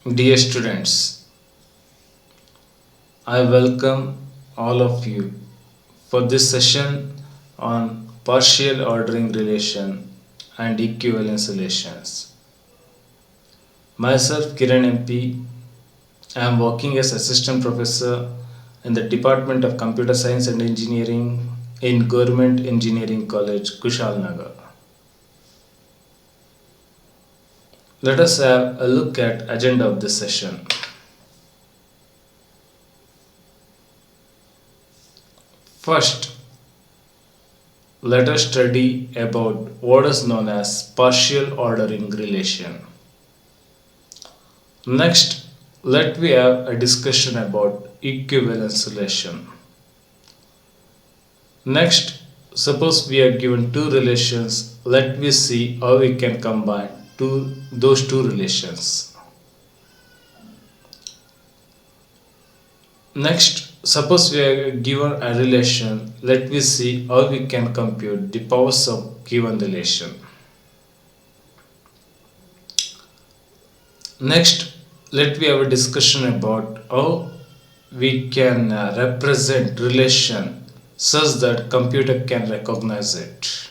Dear students, I welcome all of you for this session on partial ordering relation and equivalence relations. Myself, Kiran MP, I am working as assistant professor in the Department of Computer Science and Engineering in Government Engineering College, Kushalnagar. Let us have a look at agenda of this session. First, let us study about what is known as partial ordering relation. Next, let we have a discussion about equivalence relation. Next, suppose we are given two relations, let me see how we can combine those two relations. Next, suppose we are given a relation, let me see how we can compute the powers of given relation. Next, let me have a discussion about how we can represent relation such that computer can recognize it,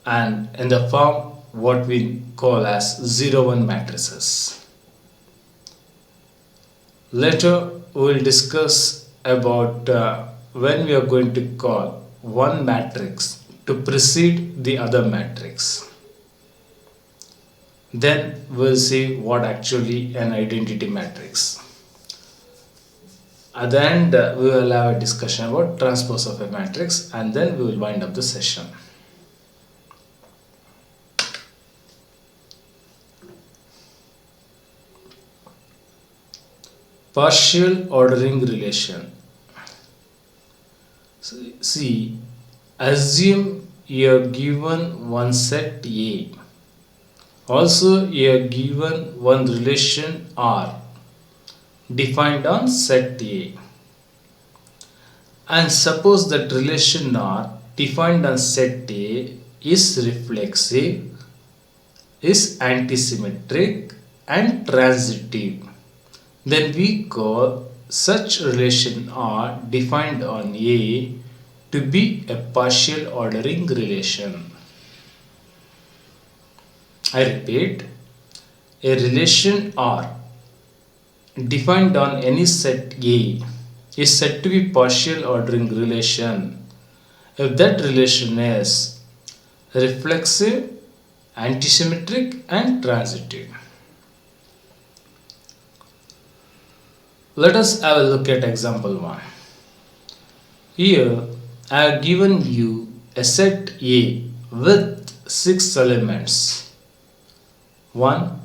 and in the form what we call as 0-1 matrices. Later we will discuss about when we are going to call one matrix to precede the other matrix. Then we will see what actually an identity matrix. At the end, we will have a discussion about transpose of a matrix, and then we will wind up the session. Partial ordering relation. See, assume you are given one set A. Also, you are given one relation R defined on set A. And suppose that relation R defined on set A is reflexive, is antisymmetric and transitive. Then we call such relation R defined on A to be a partial ordering relation. I repeat, a relation R defined on any set A is said to be partial ordering relation if that relation is reflexive, antisymmetric and transitive. Let us have a look at example 1. Here I have given you a set A with 6 elements 1,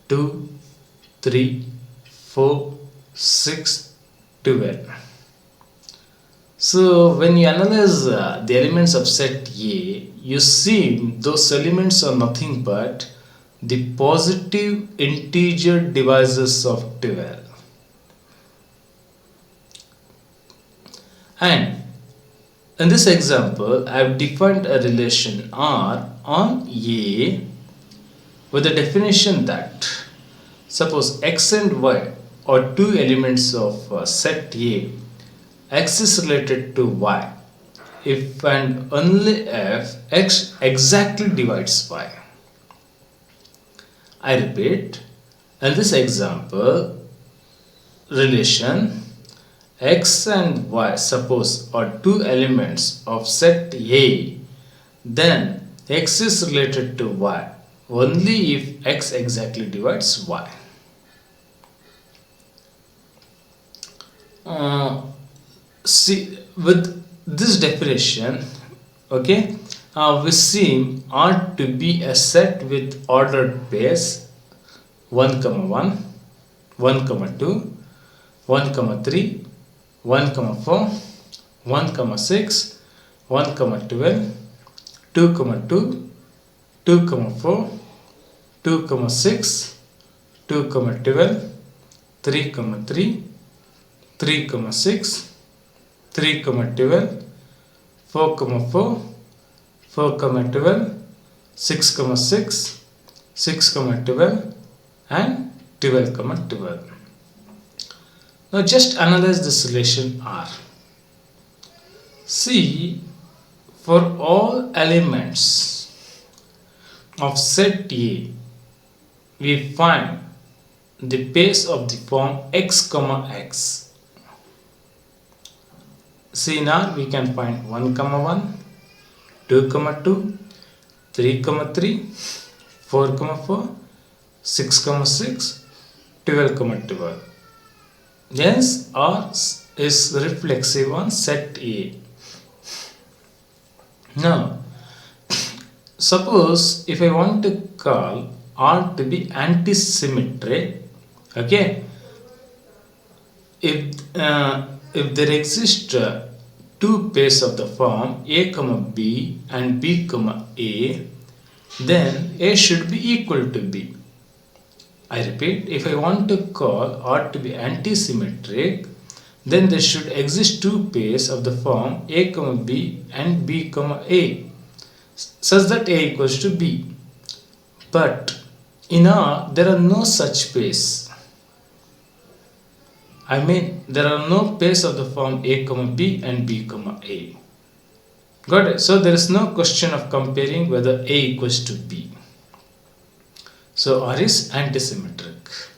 2, 3, 4, 6, 12. So when you analyze the elements of set A, you see those elements are nothing but the positive integer divisors of 12. And in this example, I have defined a relation R on A with the definition that suppose X and Y are two elements of set A, X is related to Y if and only if X exactly divides Y. I repeat, in this example, relation X and Y suppose are two elements of set A, then X is related to Y only if X exactly divides Y. See, with this definition, okay, we see R to be a set with ordered pairs 1, 1, 1, 2, 1, 3, 1, 4, 1, 6, 1, 12, 2, 2, 2, 4, 2, 6, 2, 12, 3, 3, 3, 6, 3, 12, 4, 4, 4, 12, 6, 6, 6, 12 and 12, 12. Now just analyze this relation R. See, for all elements of set A, we find the base of the form x, x. See, now we can find 1, 1, 2, 2, 3, 3, 4, 4, 6, 6, 12, 12. Hence, R is reflexive on set A. Now, suppose if I want to call R to be antisymmetric, okay, if there exist two pairs of the form A, B and B, A, then A should be equal to B. I repeat, if I want to call R to be antisymmetric, then there should exist two pairs of the form A, B and B, A, such that A equals to B. But in R, there are no such pairs. I mean, there are no pairs of the form A, B and B, A. Got it? So there is no question of comparing whether A equals to B. So R is antisymmetric.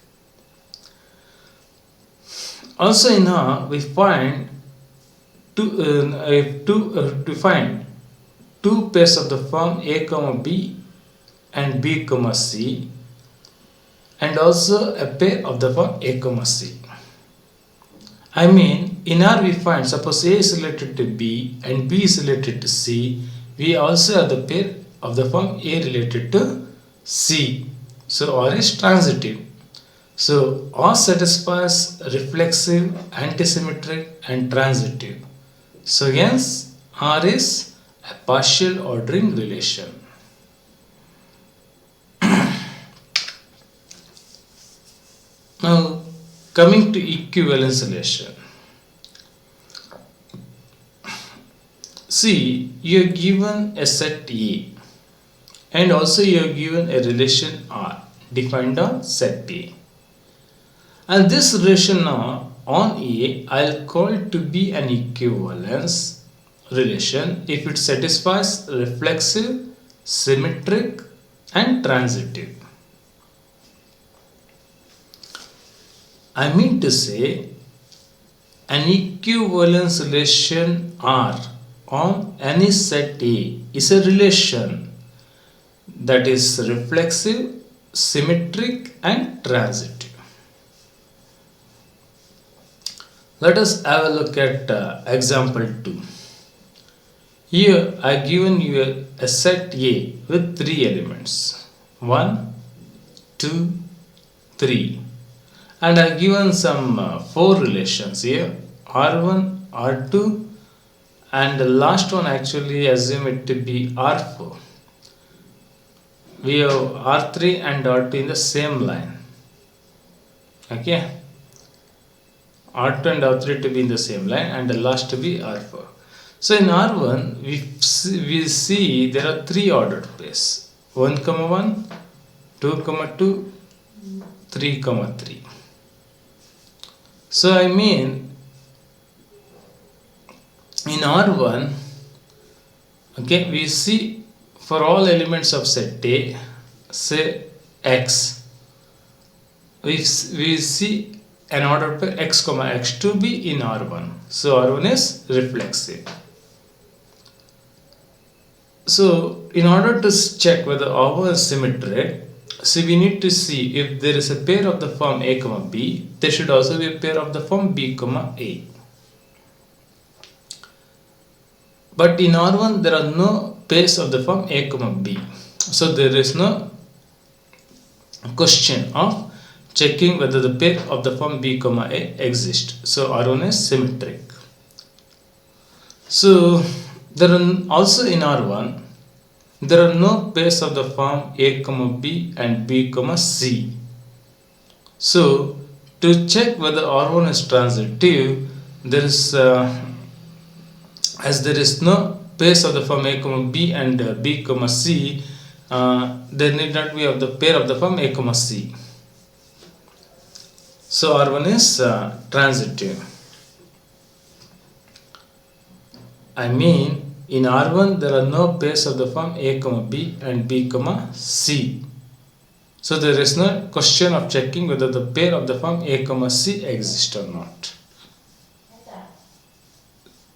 Also in R, we find to find two pairs of the form A, B and B, C, and also a pair of the form A, C. I mean, in R we find, suppose A is related to B and B is related to C, we also have the pair of the form A related to C. So R is transitive. So R satisfies reflexive, antisymmetric and transitive. So hence R is a partial ordering relation. Now coming to equivalence relation. See, you are given a set A and also you are given a relation R defined on set A. And this relation now on A, I'll call it to be an equivalence relation if it satisfies reflexive, symmetric and transitive. I mean to say, an equivalence relation R on any set A is a relation that is reflexive, symmetric and transitive. Let us have a look at example 2. Here I have given you a set A with 3 elements, 1, 2, 3, and I have given some 4 relations here, R1, R2 and the last one actually assume it to be R4. We have R3 and R2 in the same line. Okay. R2 and R3 to be in the same line and the last to be R4. So in R1 we see there are 3 ordered pairs, 1, 1, 2, 2, 3, 3. So I mean in R1, okay, we see for all elements of set A, say X, we see an ordered pair X, X to be in R1. So R1 is reflexive. So in order to check whether R1 is symmetric, so we need to see if there is a pair of the form A, B, there should also be a pair of the form B, A. But in R1 there are no pairs of the form A, B. So there is no question of checking whether the pair of the form B, A exists. So R1 is symmetric. So there are also in R1 there are no pairs of the form A, B and B, C. So to check whether R1 is transitive, there is as there is no pairs of the form A, B and B, C, there need not be of the pair of the form A, C. So R1 is transitive. I mean, in R1 there are no pairs of the form A comma B and B comma C. So there is no question of checking whether the pair of the form A comma C exists or not.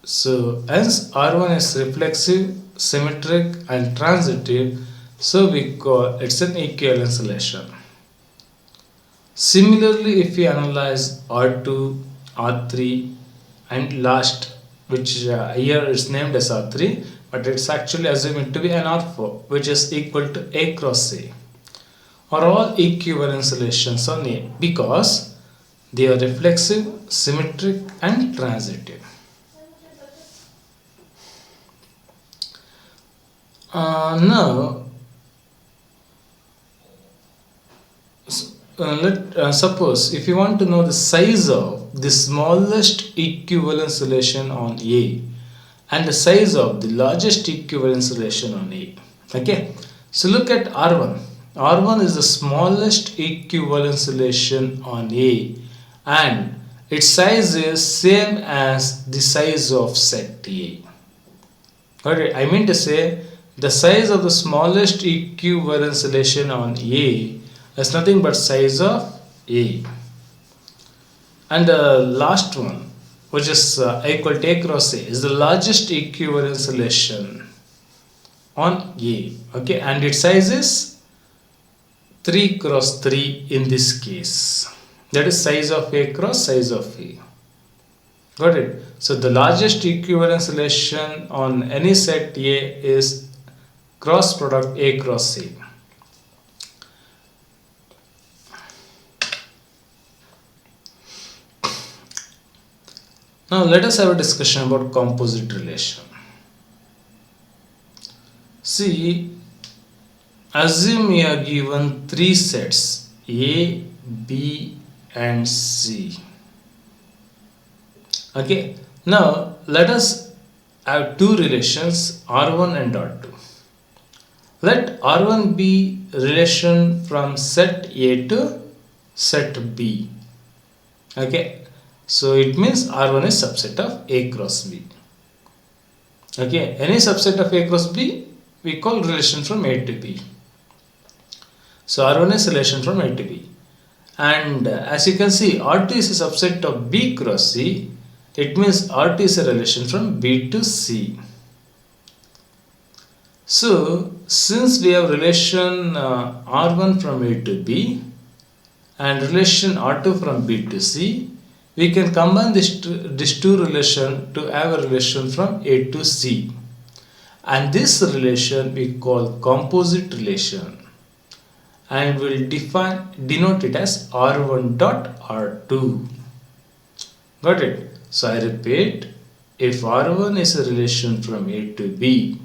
So hence R1 is reflexive, symmetric and transitive, so we call it's an equivalence relation. Similarly, if we analyze R2, R3 and last, which here is named as R3, but it's actually assumed to be an R4, which is equal to A cross A, are all equivalence relations on A because they are reflexive, symmetric and transitive. Now, let suppose if you want to know the size of the smallest equivalence relation on A and the size of the largest equivalence relation on A. Okay, so look at R1. R1 is the smallest equivalence relation on A and its size is same as the size of set A. Okay, I mean to say the size of the smallest equivalence relation on A is nothing but size of A. And the last one, which is equal to A cross A, is the largest equivalence relation on A. Okay, and its size is 3 cross 3 in this case. That is size of A cross size of A. Got it? So the largest equivalence relation on any set A is cross product A cross A. Now let us have a discussion about composite relation. See, assume you are given three sets A, B and C. Okay, now let us have two relations R1 and R2. Let R1 be relation from set A to set B. Okay, so it means R1 is subset of A cross B. Okay, any subset of A cross B we call relation from A to B. So R1 is relation from A to B. And as you can see, R2 is a subset of B cross C. It means R2 is a relation from B to C. So since we have relation R1 from A to B and relation R2 from B to C, we can combine this two relation to have a relation from A to C. And this relation we call composite relation and will denote it as R1 dot R2. Got it? So I repeat, if R1 is a relation from A to B,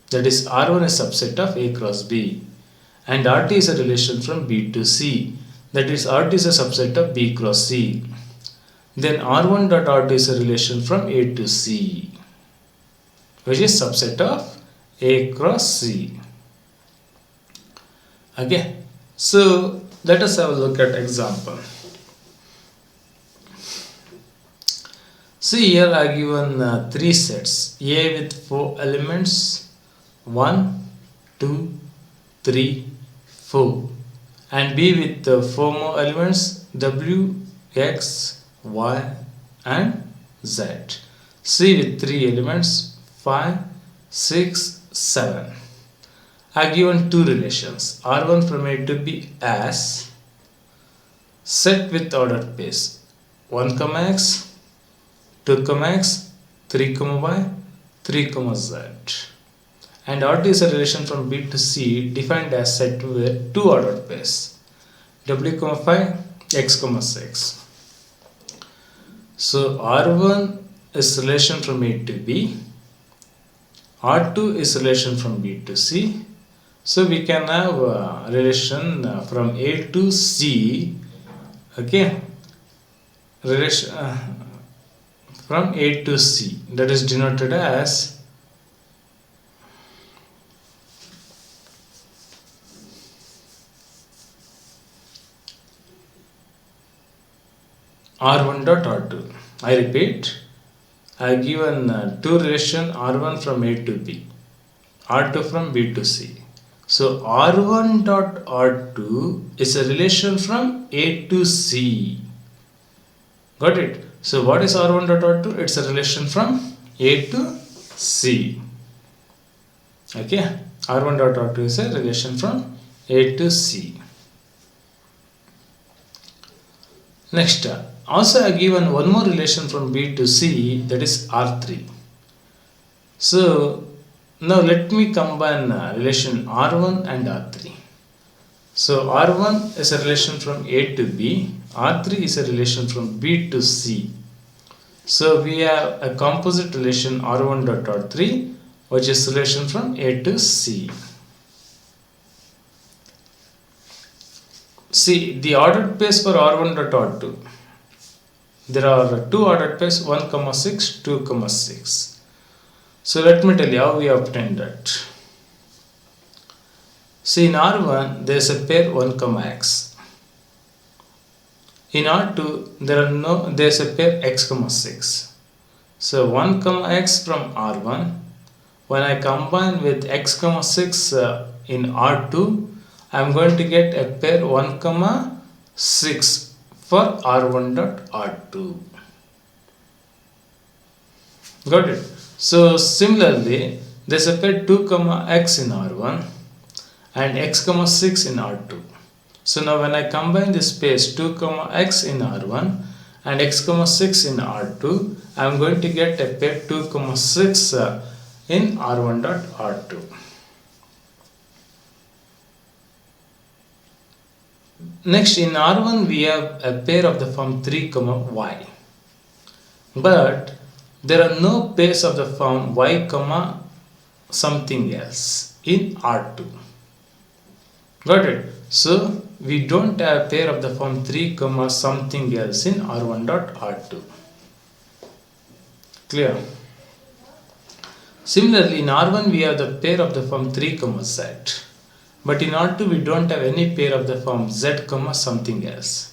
that is R1 is subset of A cross B, and R2 is a relation from B to C, that is R2 is a subset of B cross C, then R1 dot R2 is a relation from A to C, which is subset of A cross C. Okay, so let us have a look at example. See, here I given three sets A with 4 elements 1, 2, 3, 4, and B with 4 more elements W, X, Y and Z. C with 3 elements 5, 6, 7. I have given two relations R1 from A to B as set with ordered pace 1, X, 2, X, 3, Y, 3, Z. And R2 is a relation from B to C defined as set with two ordered pairs W, 5, X, 6. So R1 is relation from A to B, R2 is relation from B to C. So we can have a relation from A to C, okay, relation from A to C, that is denoted as R1 dot R2. I repeat, I have given two relation R1 from A to B, R2 from B to C. So R1 dot R2 is a relation from A to C. Got it? So what is R1 dot R2? It's a relation from A to C. Okay, R1 dot R2 is a relation from A to C. Next, also I have given one more relation from B to C, that is R3. So now let me combine relation R1 and R3. So R1 is a relation from A to B, R3 is a relation from B to C. So we have a composite relation R1 dot R3, which is relation from A to C. See the ordered pairs for R1 dot R2. There are two ordered pairs 1, 6, 2, 6. So let me tell you how we obtained that. See in R1 there is a pair 1, x. In R2 there is a pair x, 6. So 1, x from R1. When I combine with x, 6 in R2, I am going to get a pair 1, 6 for R1 dot R2. Got it? So similarly, there is a pair 2, x in R1 and x, 6 in R2. So now when I combine this pairs 2, x in R1 and x, 6 in R2, I am going to get a pair 2, 6 in R1 dot R2. Next in R1 we have a pair of the form 3, y. But there are no pairs of the form y, something else in R2. Got it? So we don't have a pair of the form 3, something else in R1 dot R2. Clear? Similarly in R1 we have the pair of the form 3, z. But in R2 we don't have any pair of the form z, something else.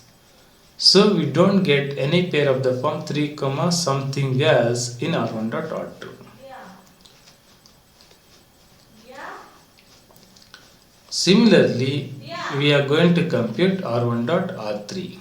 So we don't get any pair of the form 3, something else in R1 dot R2. Similarly, we are going to compute R1 dot R3.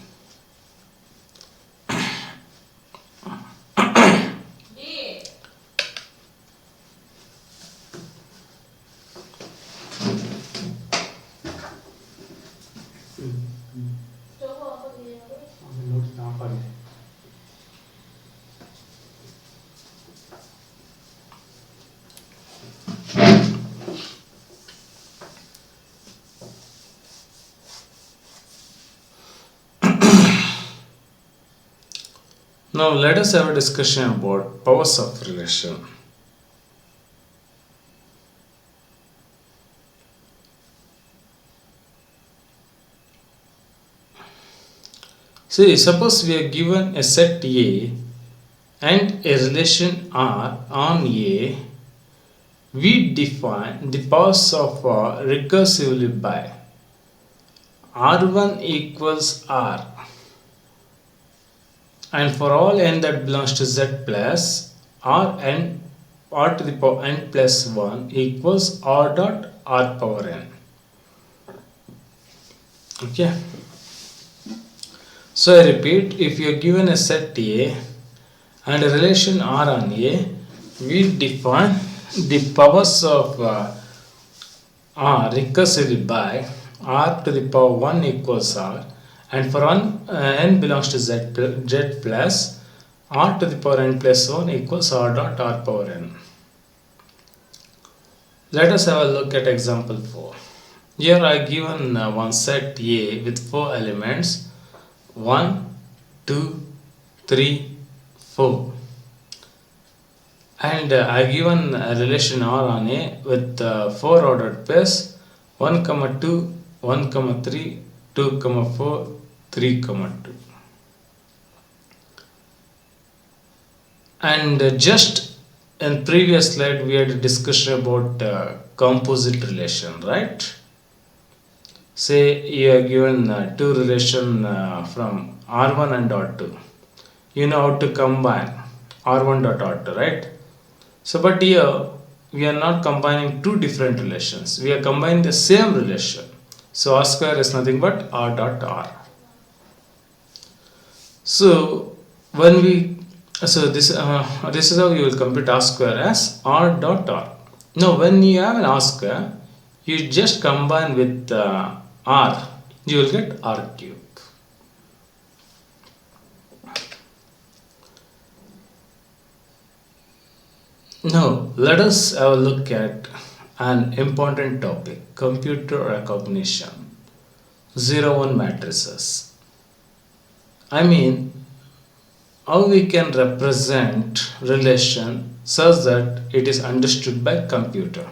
Now let us have a discussion about powers of relation. See, suppose we are given a set A and a relation R on A, we define the powers of recursively by R1 equals R, and for all n that belongs to Z plus R to the power n plus 1 equals R dot R power n. Okay. So I repeat, if you are given a set A and a relation R on A, we define the powers of R recursively by R to the power 1 equals R, and for n belongs to Z plus R to the power n plus 1 equals R dot R power n. Let us have a look at example 4. Here I given one set A with 4 elements 1, 2, 3, 4, and I given a relation R on A with 4 ordered pairs 1, 2, 1, 3, 2, 4, 3, 2. And just in previous slide we had a discussion about composite relation, right? Say you are given two relation from R1 and R2. you know how to combine R1 dot R2, right? So, but here we are not combining two different relations. We are combining the same relation. So, R square is nothing but R dot R. So, when we this is how you will compute R square as R dot R. Now, when you have an R square, you just combine with R, you will get R cube. Now, let us have a look at an important topic, computer recognition, 0-1 matrices. I mean, how we can represent relation such that it is understood by computer.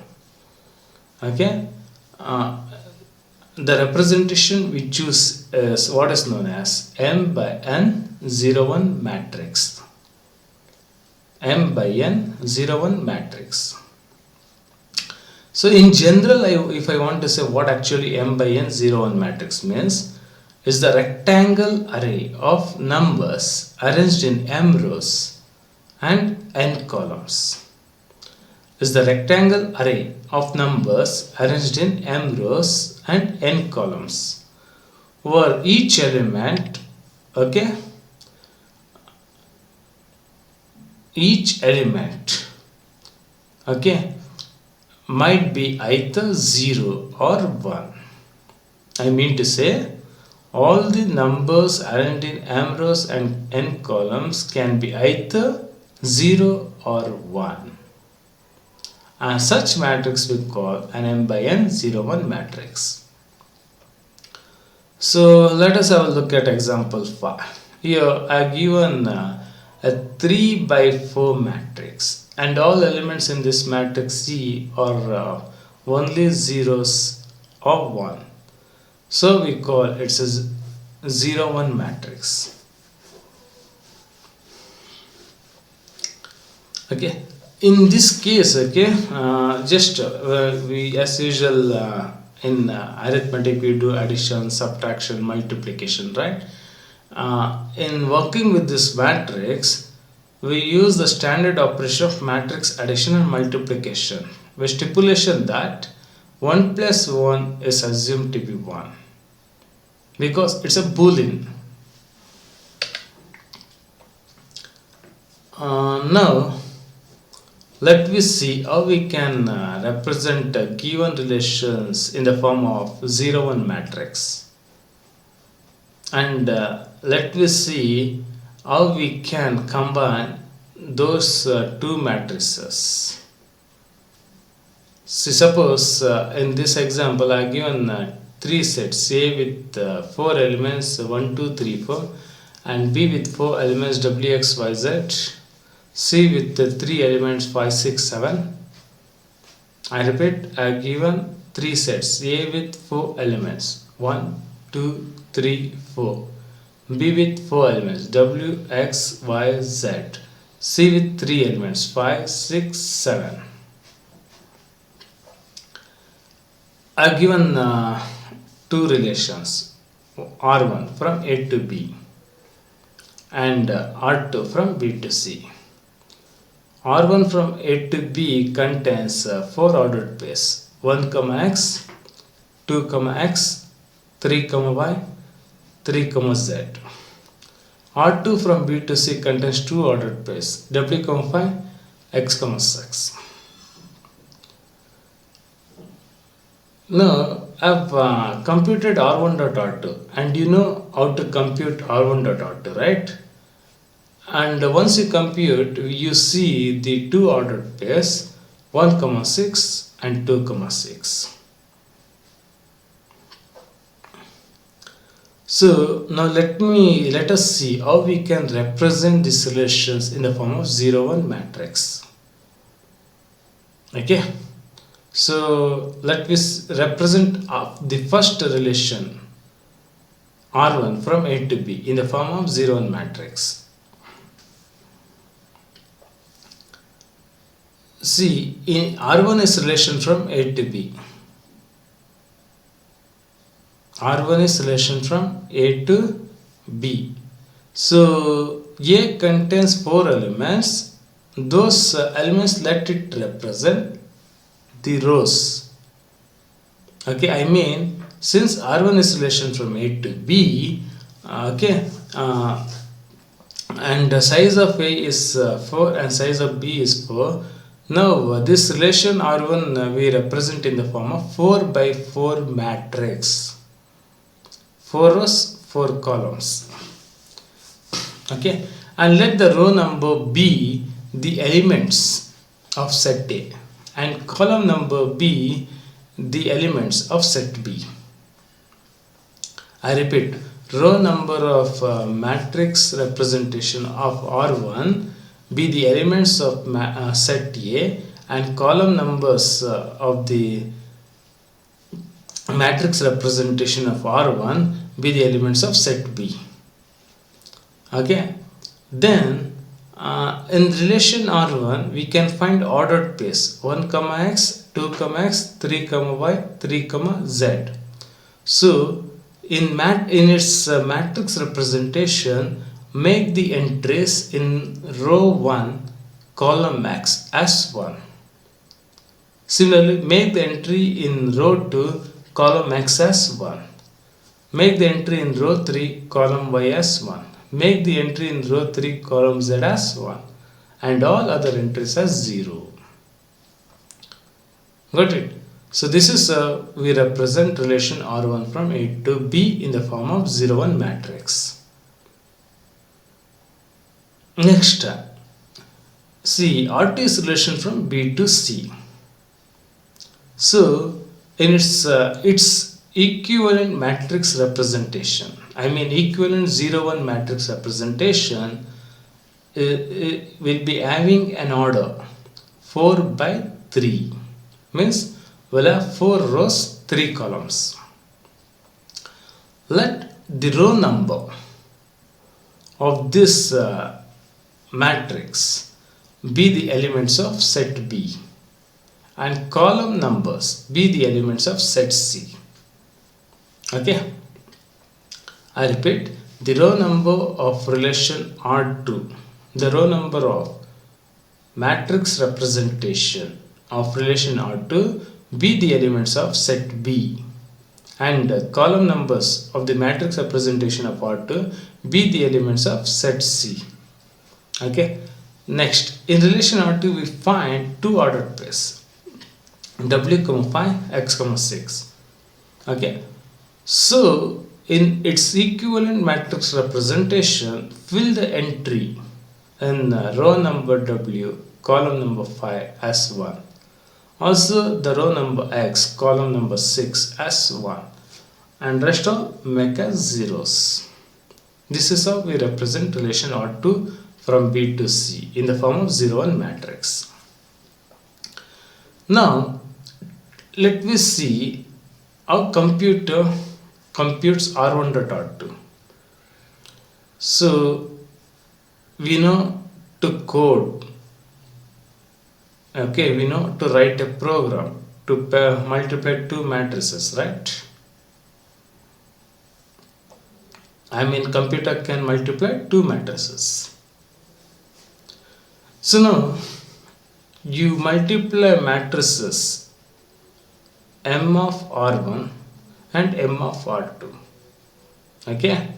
Okay, the representation we choose is what is known as M by N 0-1 matrix. M by N 0-1 matrix. So in general, if I want to say what actually M by N 0-1 matrix means, is the rectangle array of numbers arranged in M rows and N columns. Is the rectangle array of numbers arranged in M rows and N columns, where each element, okay, each element, okay, might be either 0 or 1. I mean to say, all the numbers arranged in M rows and N columns can be either 0 or 1. And such matrix we call an M by N 0-1 matrix. So let us have a look at example 5. Here I have given a 3 by 4 matrix, and all elements in this matrix C are only zeros or 1. So we call it as 0-1 matrix. Okay, in this case, okay, we as usual in arithmetic we do addition, subtraction, multiplication, right? In working with this matrix, we use the standard operation of matrix addition and multiplication with stipulation that 1 plus 1 is assumed to be 1 because it's a boolean. Now let me see how we can represent given relations in the form of 0-1 matrix, and let me see how we can combine those two matrices. See, suppose in this example I have given 3 sets, A with 4 elements 1, 2, 3, 4, and B with 4 elements W, X, Y, Z, C with 3 elements 5, 6, 7. I repeat, I have given 3 sets, A with 4 elements 1, 2, 3, 4, B with 4 elements W, X, Y, Z, C with 3 elements 5, 6, 7. I have given 2 relations, R1 from A to B and R2 from B to C. R1 from A to B contains 4 ordered pairs, 1, X, 2, X, 3, Y, 3, Z. R2 from B to C contains 2 ordered pairs, W, 5, X, 6. Now I have computed R1 dot R2, and you know how to compute R1 dot R2, right? And once you compute, you see the 2 ordered pairs 1, 6 and 2, 6. So now let us see how we can represent these relations in the form of 0-1 matrix. Okay, so let me represent the first relation R1 from A to B in the form of 0-1 matrix. See, in R1 is relation from A to B. R1 is relation from A to B. So A contains 4 elements. Those elements, let it represent the rows. Okay, I mean, since R1 is relation from A to B, okay, and the size of A is 4 and size of B is 4. Now this relation R1 we represent in the form of 4 by 4 matrix. 4 rows, 4 columns. Okay, and let the row number be the elements of set A and column number be the elements of set B. I repeat, row number of matrix representation of R1 be the elements of set A and column numbers of the matrix representation of R1 be the elements of set B. Okay, then in relation R1 we can find ordered pace 1 comma x, 2 comma x, 3 comma y, 3 comma z. So in its matrix representation, make the entries in row 1 column x as 1. Similarly, make the entry in row 2 column x as 1. Make the entry in row 3 column y as 1. Make the entry in row 3 column z as 1 and all other entries as 0. Got it? So this is we represent relation R1 from A to B in the form of 0, 1 matrix. Next, see, R2 is relation from B to C. So in its equivalent matrix representation, I mean equivalent 0, 1 matrix representation, it will be having an order 4 by 3, means we'll have 4 rows, 3 columns. Let the row number of this matrix be the elements of set B and column numbers be the elements of set C. Okay, I repeat, the row number of relation R2, the row number of matrix representation of relation R2 be the elements of set B and column numbers of the matrix representation of R2 be the elements of set C. Okay, next, in relation R2 we find two ordered pairs W, 5, X, 6. Okay, so in its equivalent matrix representation, fill the entry in row number W, column number 5 as 1. Also the row number X, column number 6 as 1 and rest all make as zeros. This is how we represent relation R2 from B to C in the form of 0, 1 matrix. Now let me see how computer computes R1.R2. So we know to code, okay, we know to write a program to multiply two matrices, right? I mean computer can multiply two matrices. So now you multiply matrices M of R1 and M of R2. Okay,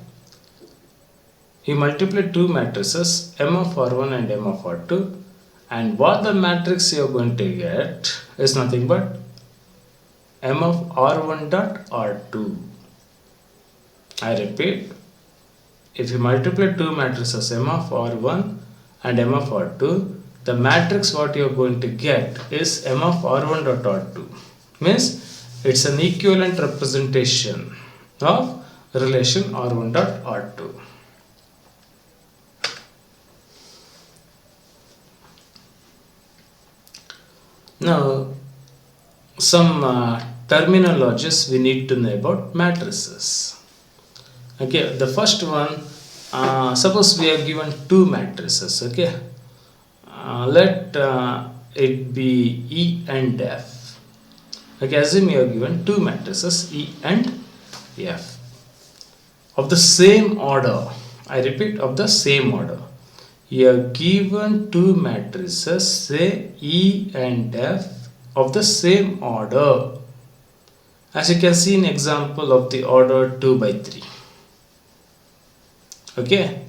you multiply two matrices M of R1 and M of R2, and what the matrix you are going to get is nothing but M of R1 dot R2. I repeat, if you multiply two matrices M of R1 and M of R2, the matrix what you are going to get is M of R1 dot R2. Means it's an equivalent representation of relation R1 dot R2. Now some terminologies we need to know about matrices. Okay, the first one, suppose we are given two matrices. Okay, let it be E and F. Okay, assume you are given two matrices E and F of the same order. I repeat, of the same order. You are given two matrices, say E and F, of the same order. As you can see in example of the order 2 by 3. Okay.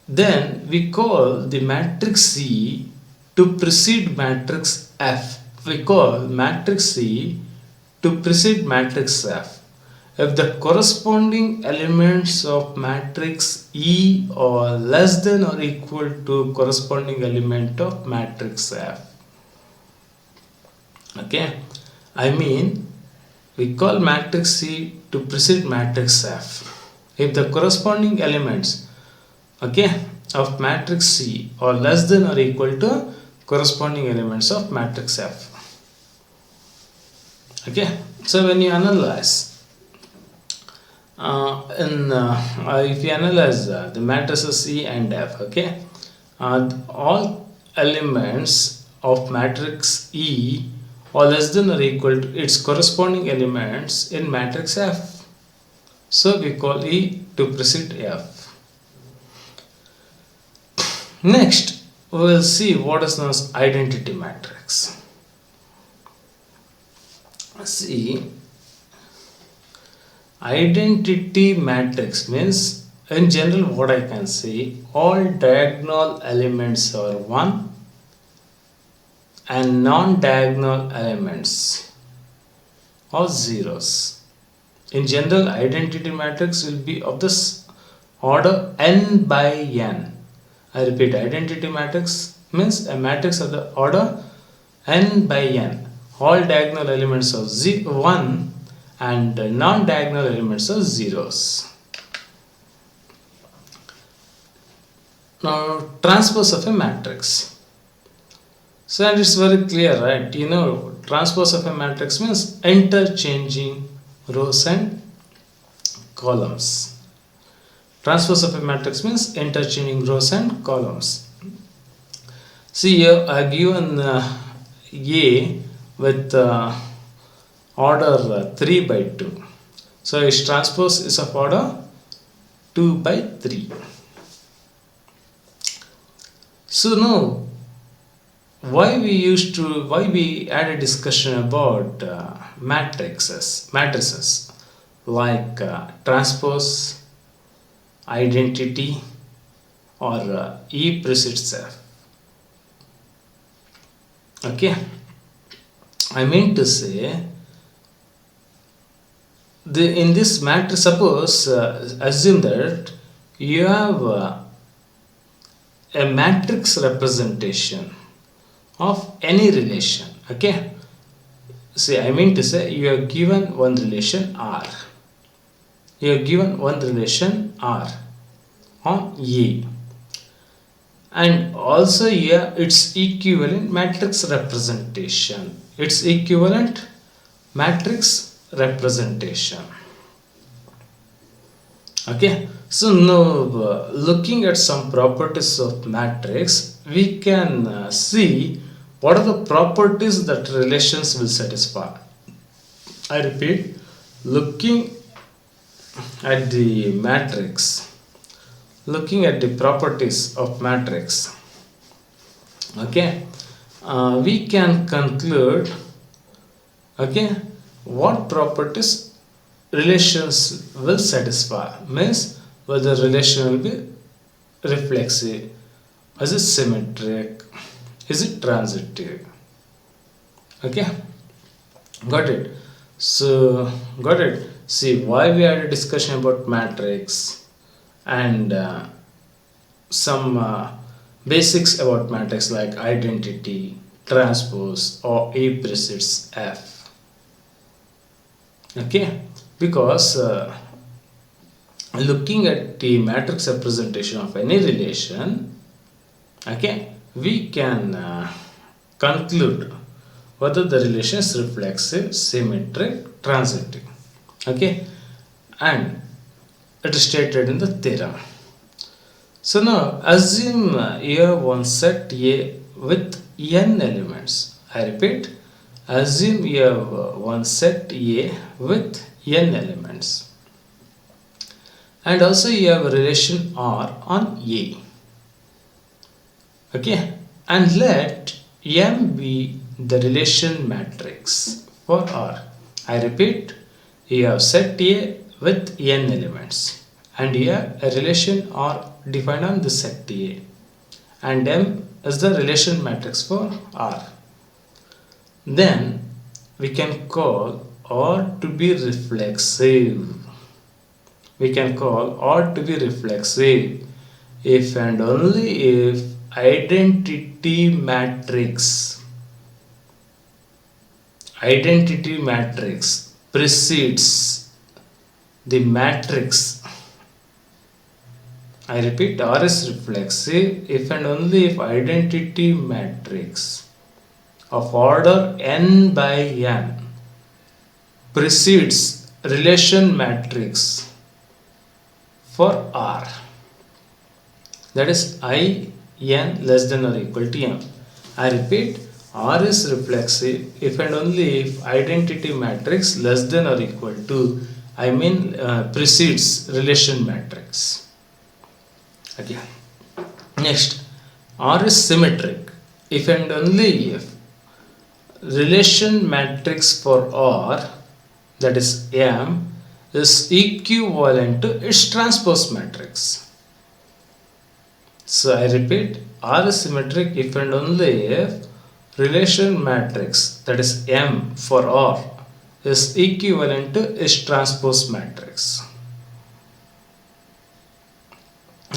Then we call the matrix C to precede matrix F. We call matrix C to precede matrix F if the corresponding elements of matrix E are less than or equal to corresponding element of matrix F. Okay, I mean, we call matrix C to precede matrix F if the corresponding elements, okay, of matrix C are less than or equal to corresponding elements of matrix F. Okay, so when you analyze if you analyze the matrices E and F, okay, all elements of matrix E are less than or equal to its corresponding elements in matrix F. So we call E to precede F. Next, we will see what is known as identity matrix. See, identity matrix means, in general, what I can say, all diagonal elements are 1 and non-diagonal elements are zeros. In general, identity matrix will be of this order n by n. I repeat, identity matrix means a matrix of the order n by n. All diagonal elements are 1 and non-diagonal elements are zeros. Now, transpose of a matrix. So, and it's very clear, right? You know, transpose of a matrix means interchanging rows and columns. Transpose of a matrix means interchanging rows and columns. See here, I have given A with order 3 by 2. So its transpose is of order 2 by 3. So now, why we had a discussion about matrices like transpose, identity, or E precedes F. Okay, I mean to say, in this matrix, suppose assume that you have a matrix representation of any relation. Okay, see, I mean to say, you are given one relation R. You are given one relation R on A, and also here its equivalent matrix representation. Its equivalent matrix representation. Okay, so now looking at some properties of matrix, we can see what are the properties that relations will satisfy. I repeat, looking at the matrix, looking at the properties of matrix, okay, we can conclude, okay, what properties relations will satisfy. Means whether relation will be reflexive, is it symmetric, is it transitive. Okay, got it. So got it. See why we had a discussion about matrix and some basics about matrix like identity, transpose, or A precedes F. Okay, because looking at the matrix representation of any relation, okay, we can conclude whether the relation is reflexive, symmetric, transitive. Okay, and it is stated in the theorem. So now assume you have one set A with n elements. I repeat, assume you have one set A with n elements, and also you have a relation R on A. Okay, and let M be the relation matrix for R. I repeat, you have set A with n elements and you have a relation R defined on the set A, and M is the relation matrix for R. Then we can call R to be reflexive. We can call R to be reflexive if and only if identity matrix precedes the matrix. I repeat, R is reflexive if and only if identity matrix of order n by n precedes relation matrix for R. That is I n less than or equal to m. I repeat, R is reflexive if and only if identity matrix less than or equal to, precedes relation matrix. Again, next, R is symmetric if and only if relation matrix for R, that is M, is equivalent to its transpose matrix. So I repeat, R is symmetric if and only if relation matrix, that is M for R, is equivalent to its transpose matrix.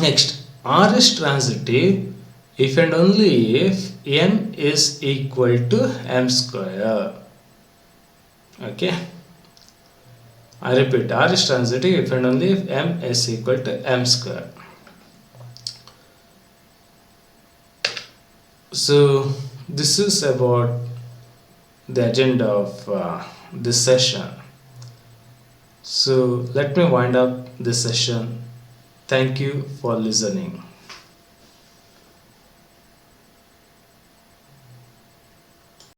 Next, R is transitive if and only if n is equal to m square. Okay, I repeat, R is transitive if and only if m is equal to m square. So this is about the agenda of this session. So let me wind up this session. Thank you for listening.